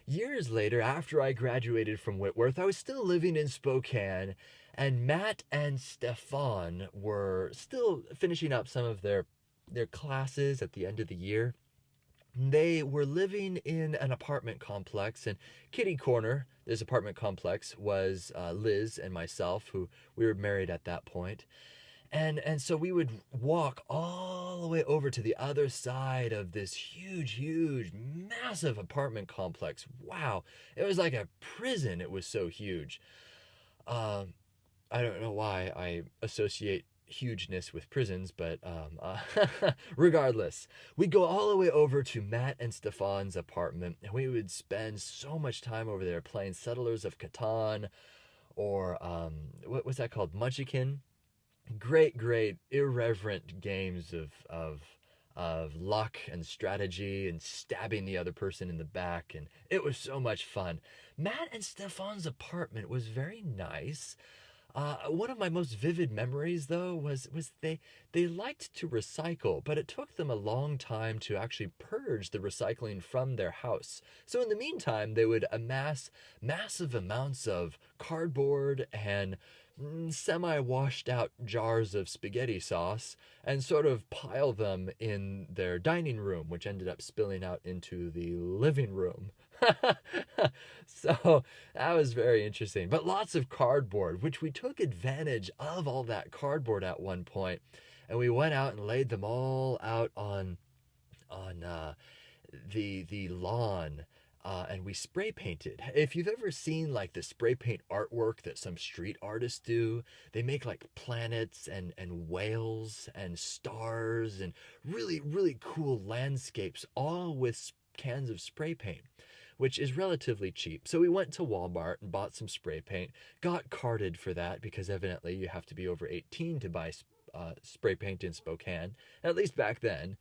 years later, after I graduated from Whitworth, I was still living in Spokane, and Matt and Stefan were still finishing up some of their classes at the end of the year. They were living in an apartment complex, and kitty corner, this apartment complex, was Liz and myself, who we were married at that point. And so we would walk all the way over to the other side of this huge, massive apartment complex. Wow, it was like a prison. It was so huge. Um, I don't know why I associate hugeness with prisons, but regardless, we'd go all the way over to Matt and Stefan's apartment, and we would spend so much time over there playing Settlers of Catan, or what was that called? Munchkin. Great, irreverent games of luck and strategy and stabbing the other person in the back, and it was so much fun. Matt and Stefan's apartment was very nice. One of my most vivid memories, though, was they liked to recycle, but it took them a long time to actually purge the recycling from their house. So in the meantime, they would amass massive amounts of cardboard and semi-washed out jars of spaghetti sauce and sort of pile them in their dining room, which ended up spilling out into the living room. So that was very interesting. But lots of cardboard, which we took advantage of all that cardboard at one point, and we went out and laid them all out on the lawn. And we spray painted. If you've ever seen like the spray paint artwork that some street artists do, they make like planets and whales and stars and really cool landscapes, all with cans of spray paint, which is relatively cheap. So we went to Walmart and bought some spray paint, got carded for that because evidently you have to be over 18 to buy spray paint in Spokane, at least back then.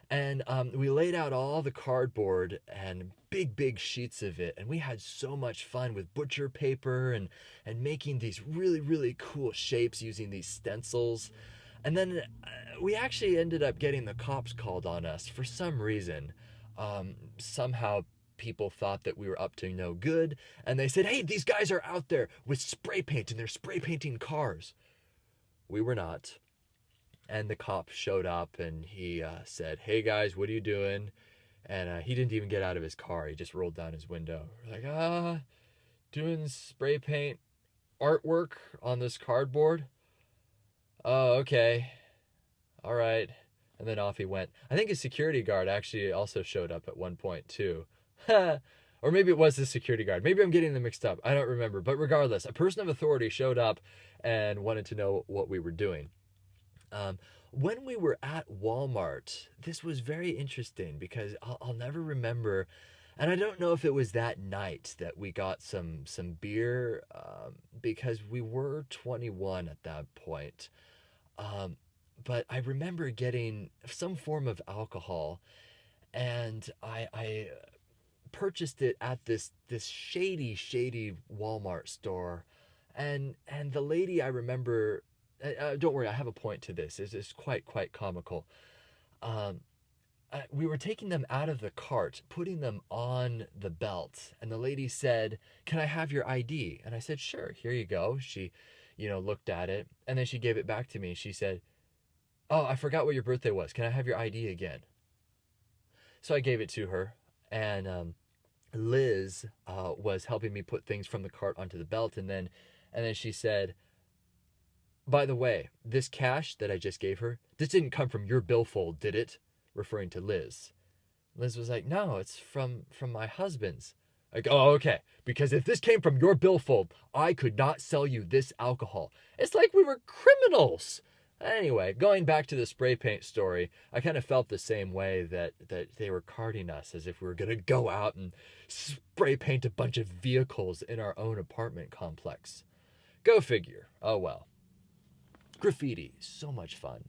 And we laid out all the cardboard and big sheets of it, and we had so much fun with butcher paper and making these really cool shapes using these stencils. And then we actually ended up getting the cops called on us for some reason. Somehow people thought that we were up to no good, and they said, "Hey, these guys are out there with spray paint and they're spray painting cars." We were not. And the cop showed up and he said, "Hey guys, what are you doing?" And he didn't even get out of his car. He just rolled down his window. We're like, doing spray paint artwork on this cardboard. "Oh, okay. All right." And then off he went. I think a security guard actually also showed up at one point too. Or maybe it was the security guard. Maybe I'm getting them mixed up. I don't remember. But regardless, a person of authority showed up and wanted to know what we were doing. When we were at Walmart, this was very interesting because I'll never remember, and I don't know if it was that night that we got some beer, because we were 21 at that point. But I remember getting some form of alcohol, and I purchased it at this shady Walmart store, and the lady, I remember. Don't worry, I have a point to this. It's quite comical. We were taking them out of the cart, putting them on the belt, and the lady said, "Can I have your ID?" And I said, "Sure, here you go." She, looked at it, and then she gave it back to me. She said, "Oh, I forgot what your birthday was. Can I have your ID again?" So I gave it to her, and Liz was helping me put things from the cart onto the belt, and then she said, "By the way, this cash that I just gave her, this didn't come from your billfold, did it?" Referring to Liz. Liz was like, "No, it's from my husband's." Like, "Oh, okay. Because if this came from your billfold, I could not sell you this alcohol." It's like we were criminals. Anyway, going back to the spray paint story, I kind of felt the same way that they were carding us, as if we were going to go out and spray paint a bunch of vehicles in our own apartment complex. Go figure. Oh well. Graffiti, so much fun.